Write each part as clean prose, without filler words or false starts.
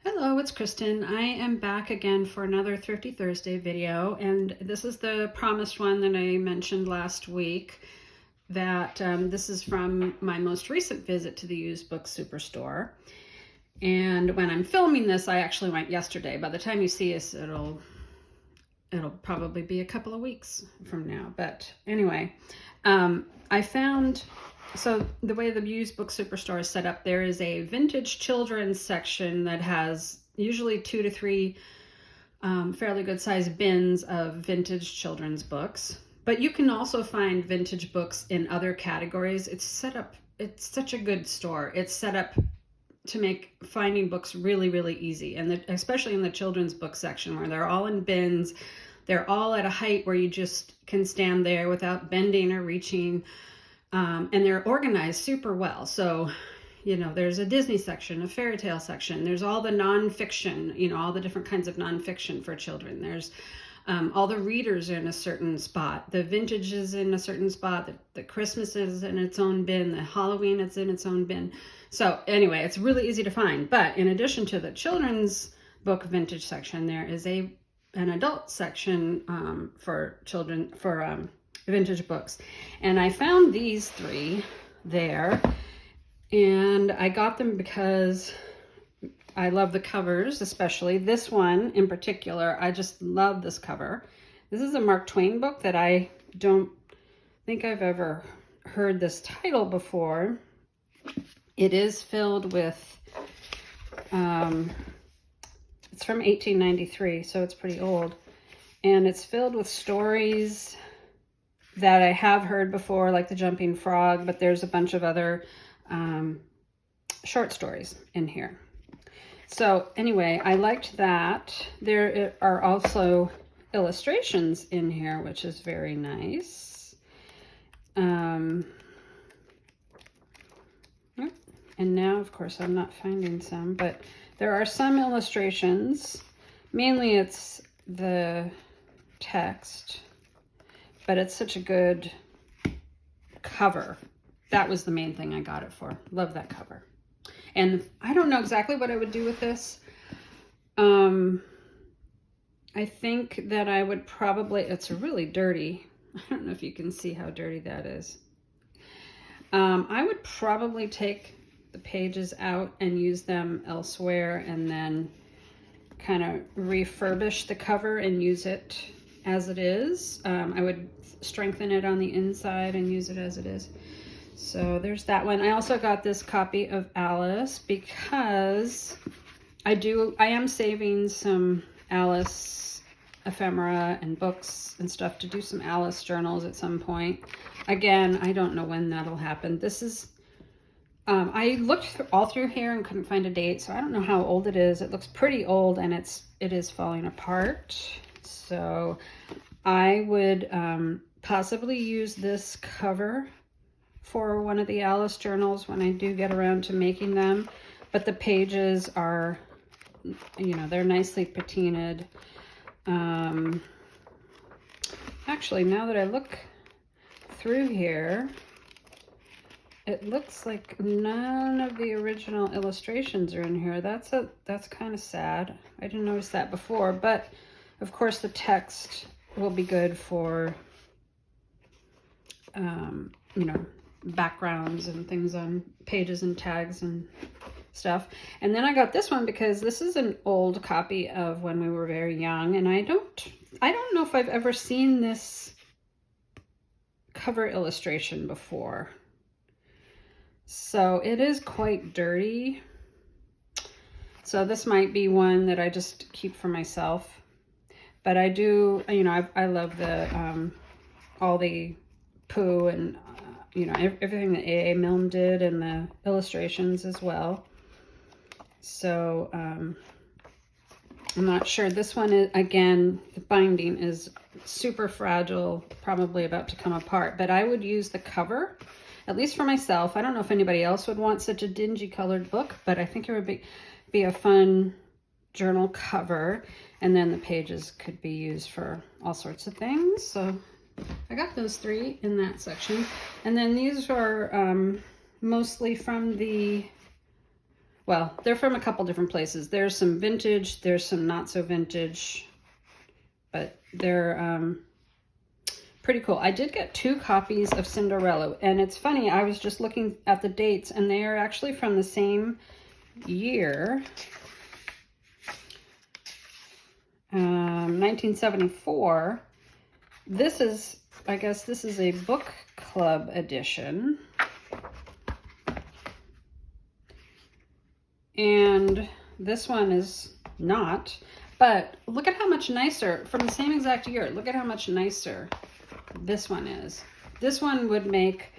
Hello, it's Kristen. I am back again for another Thrifty Thursday video, and this is the promised one that I mentioned last week. This is from my most recent visit to the used book superstore. And when I'm filming this, I actually went yesterday. By the time you see this, it'll probably be a couple of weeks from now. But anyway, I found. So the way the used book superstore is set up, there is a vintage children's section that has usually 2 to 3 fairly good sized bins of vintage children's books. But you can also find vintage books in other categories. It's such a good store. It's set up to make finding books really, really easy. And especially in the children's book section where they're all in bins. They're all at a height where you just can stand there without bending or reaching. And they're organized super well. So, there's a Disney section, a fairy tale section. There's all the nonfiction, all the different kinds of nonfiction for children. There's all the readers in a certain spot. The vintage is in a certain spot. The Christmas is in its own bin. The Halloween is in its own bin. So anyway, it's really easy to find. But in addition to the children's book vintage section, there is an adult section for children, for vintage books. And I found these 3 there, and I got them because I love the covers, especially this one in particular. I just love this cover. This is a Mark Twain book that I don't think I've ever heard this title before. It is filled with it's from 1893, so it's pretty old, and it's filled with stories that I have heard before, like The Jumping Frog, but there's a bunch of other short stories in here. So anyway, I liked that. There are also illustrations in here, which is very nice. And now, of course, I'm not finding some, but there are some illustrations. Mainly it's the text. But it's such a good cover. That was the main thing I got it for. Love that cover. And I don't know exactly what I would do with this. I think that I would probably, it's really dirty. I don't know if you can see how dirty that is. I would probably take the pages out and use them elsewhere, and then kind of refurbish the cover and use it as it is. I would strengthen it on the inside and use it as it is. So there's that one. I also got this copy of Alice because I am saving some Alice ephemera and books and stuff to do some Alice journals at some point. Again, I don't know when that'll happen. This is I looked all through here and couldn't find a date, so I don't know how old it is. It looks pretty old, and it is falling apart. So I would possibly use this cover for one of the Alice journals when I do get around to making them. But the pages are, they're nicely patinaed. Actually, now that I look through here, it looks like none of the original illustrations are in here. That's kind of sad. I didn't notice that before, but of course the text will be good for, backgrounds and things on pages and tags and stuff. And then I got this one because this is an old copy of when we were very young, and I don't know if I've ever seen this cover illustration before. So it is quite dirty. So this might be one that I just keep for myself. But I do, I love the, all the Pooh and, everything that A.A. Milne did, and the illustrations as well. So, I'm not sure. This one is, again, the binding is super fragile, probably about to come apart. But I would use the cover, at least for myself. I don't know if anybody else would want such a dingy colored book, but I think it would be a fun journal cover. And then the pages could be used for all sorts of things. So I got those 3 in that section. And then these are mostly from the well, they're from a couple different places. There's some vintage, there's some not so vintage, but they're pretty cool. I did get 2 copies of Cinderella, and it's funny, I was just looking at the dates, and they are actually from the same year, 1974. This is, I guess this is a book club edition. And this one is not, but look at how much nicer, from the same exact year, look at how much nicer this one is. This one would make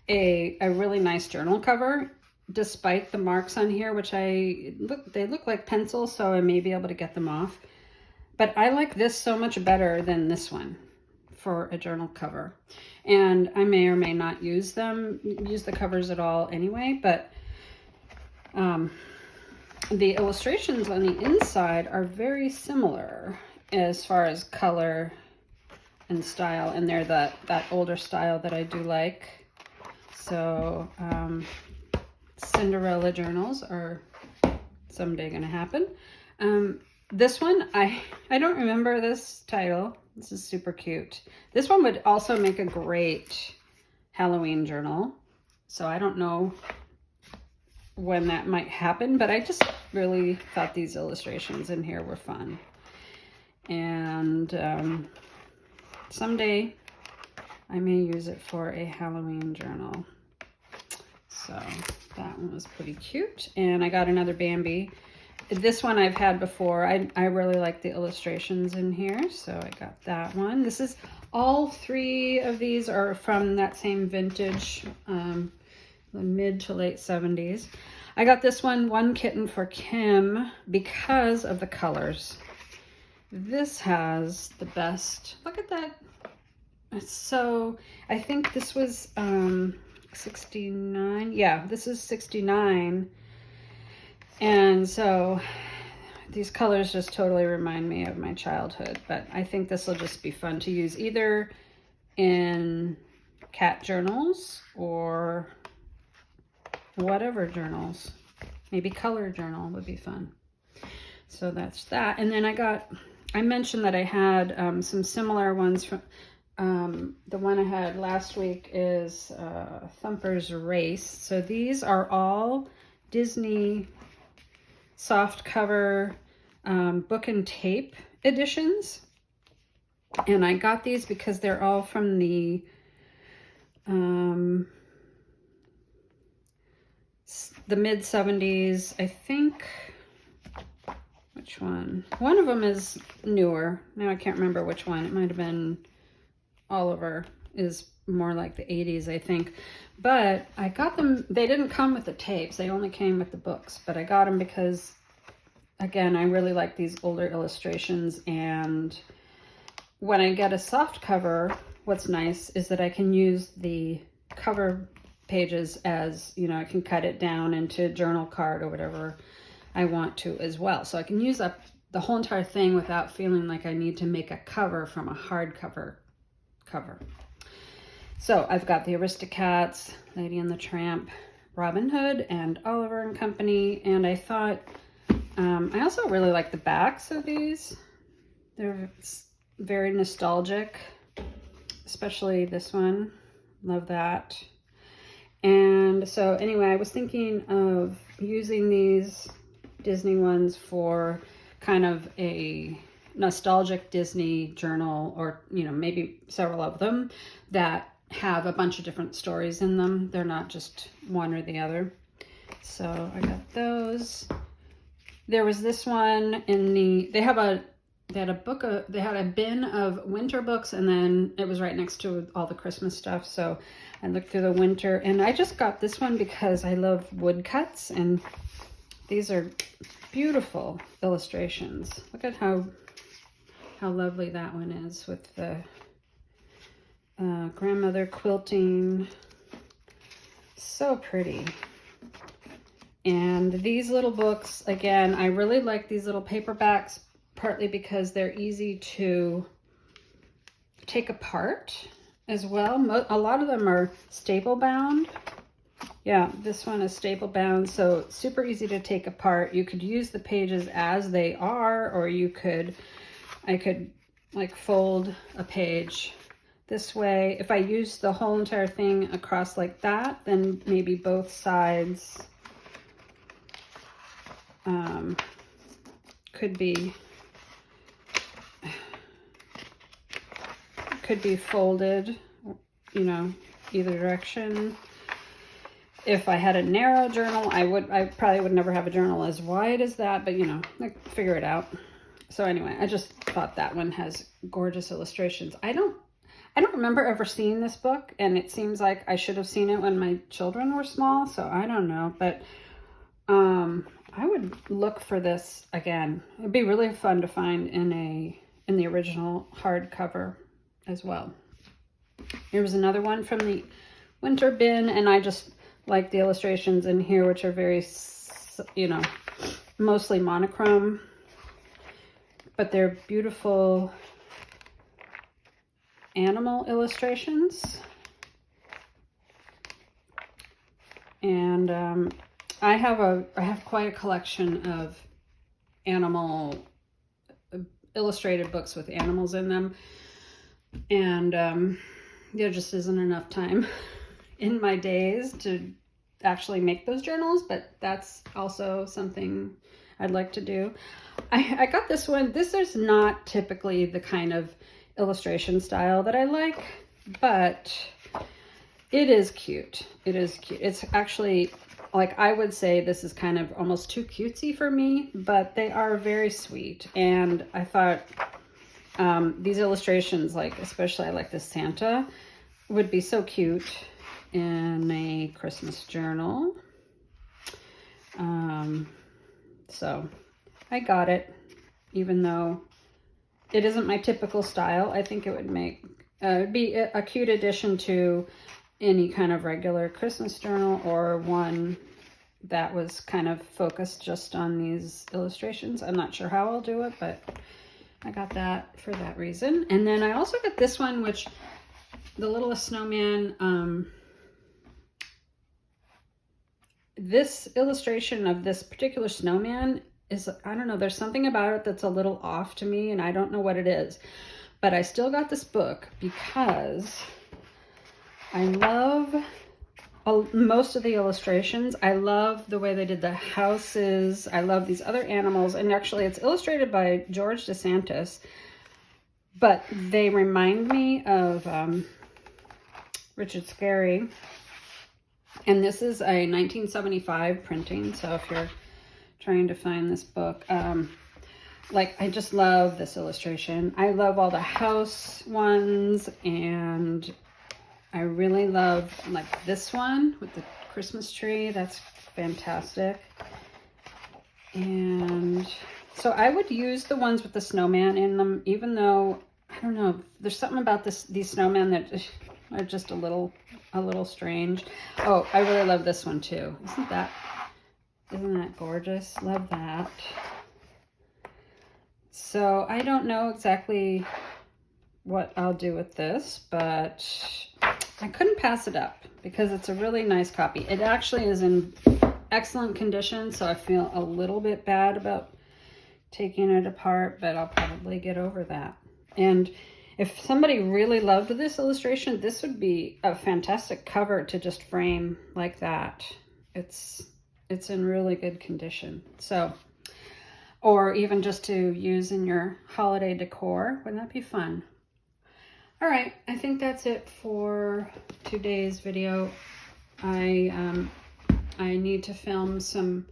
a really nice journal cover, despite the marks on here, which they look like pencils, so I may be able to get them off. But I like this so much better than this one for a journal cover. And I may or may not use the covers at all anyway, but the illustrations on the inside are very similar as far as color and style, and they're that older style that I do like. So Cinderella journals are someday going to happen. This one, I don't remember this title. This is super cute. This one would also make a great Halloween journal. So I don't know when that might happen, but I just really thought these illustrations in here were fun. And someday I may use it for a Halloween journal. So that one was pretty cute. And I got another Bambi. This one I've had before. I really like the illustrations in here, so I got that one. This is, all 3 of these are from that same vintage, the mid to late 70s. I got this one kitten for Kim because of the colors. This has the best, look at that. It's so, I think this was 69. Yeah, this is 69. And so these colors just totally remind me of my childhood, but I think this will just be fun to use either in cat journals or whatever journals. Maybe color journal would be fun. So that's that. And then I mentioned that I had some similar ones from, the one I had last week is Thumper's Race. So these are all Disney soft cover book and tape editions, and I got these because they're all from the mid-70s, I think. Which one? One of them is newer. Now I can't remember which one. It might have been Oliver, is more like the 80s, I think. But I got them, they didn't come with the tapes, they only came with the books, but I got them because, again, I really like these older illustrations, and when I get a soft cover, what's nice is that I can use the cover pages as, you know, I can cut it down into journal card or whatever I want to as well. So I can use up the whole entire thing without feeling like I need to make a cover from a hardcover cover. So I've got the Aristocats, Lady and the Tramp, Robin Hood, and Oliver and Company. And I thought, I also really like the backs of these. They're very nostalgic, especially this one. Love that. And so anyway, I was thinking of using these Disney ones for kind of a nostalgic Disney journal, or, you know, maybe several of them that have a bunch of different stories in them. They're not just one or the other. So I got those. There was this one in the, they had a bin of winter books, and then it was right next to all the Christmas stuff. So I looked through the winter, and I just got this one because I love woodcuts, and these are beautiful illustrations. Look at how lovely that one is with the grandmother quilting. So pretty. And these little books, again, I really like these little paperbacks, partly because they're easy to take apart as well. A lot of them are staple bound, Yeah, this one is staple bound, so super easy to take apart. You could use the pages as they are, or I could like fold a page this way. If I use the whole entire thing across like that, then maybe both sides could be folded, you know, either direction. If I had a narrow journal, I probably would never have a journal as wide as that, but you know, like, figure it out. So anyway, I just thought that one has gorgeous illustrations. I don't remember ever seeing this book, and it seems like I should have seen it when my children were small, so I don't know, but I would look for this again. It'd be really fun to find in the original hardcover as well. Here was another one from the winter bin, and I just like the illustrations in here, which are very, you know, mostly monochrome, but they're beautiful animal illustrations. And I have quite a collection of animal illustrated books with animals in them, and there just isn't enough time in my days to actually make those journals, but that's also something I'd like to do. I got this one. This is not typically the kind of illustration style that I like, but it is cute. It is cute. It's actually, like, I would say this is kind of almost too cutesy for me, but they are very sweet. And I thought these illustrations, like, especially I like this Santa, would be so cute in a Christmas journal. So I got it, even though it isn't my typical style. I think it would make be a cute addition to any kind of regular Christmas journal, or one that was kind of focused just on these illustrations. I'm not sure how I'll do it, but I got that for that reason. And then I also got this one, which the littlest snowman, this illustration of this particular snowman is, I don't know, there's something about it that's a little off to me, and I don't know what it is. But I still got this book because I love most of the illustrations. I love the way they did the houses. I love these other animals. And actually, it's illustrated by George DeSantis, but they remind me of Richard Scarry. And this is a 1975 printing, so if you're trying to find this book, like, I just love this illustration. I love all the house ones, and I really love, like, this one with the Christmas tree. That's fantastic. And so I would use the ones with the snowman in them, even though, I don't know, there's something about these snowmen that are just a little strange. Oh, I really love this one too. Isn't that gorgeous? Love that. So I don't know exactly what I'll do with this, but I couldn't pass it up because it's a really nice copy. It actually is in excellent condition, so I feel a little bit bad about taking it apart, but I'll probably get over that. And if somebody really loved this illustration, this would be a fantastic cover to just frame like that. It's in really good condition. So, or even just to use in your holiday decor. Wouldn't that be fun? All right, I think that's it for today's video. I need to film some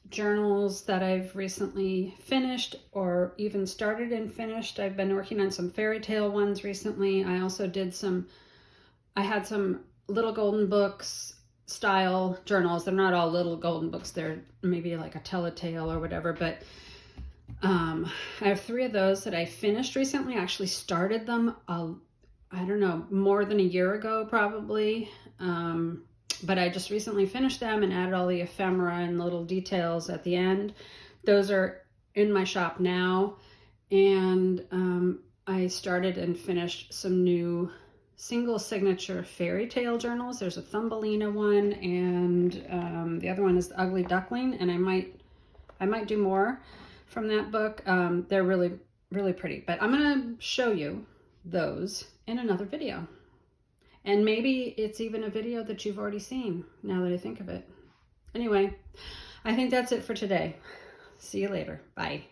journals that I've recently finished, or even started and finished. I've been working on some fairy tale ones recently. I also I had some little golden books style journals. They're not all little golden books. They're maybe like a tell a tale or whatever, but I have 3 of those that I finished recently. I actually started them, I don't know, more than a year ago probably. But I just recently finished them and added all the ephemera and little details at the end. Those are in my shop now. And I started and finished some new single signature fairy tale journals. There's a Thumbelina one, and the other one is the Ugly Duckling, and I might do more from that book. They're really, really pretty, but I'm gonna show you those in another video. And maybe it's even a video that you've already seen, now that I think of it. Anyway, I think that's it for today. See you later. Bye.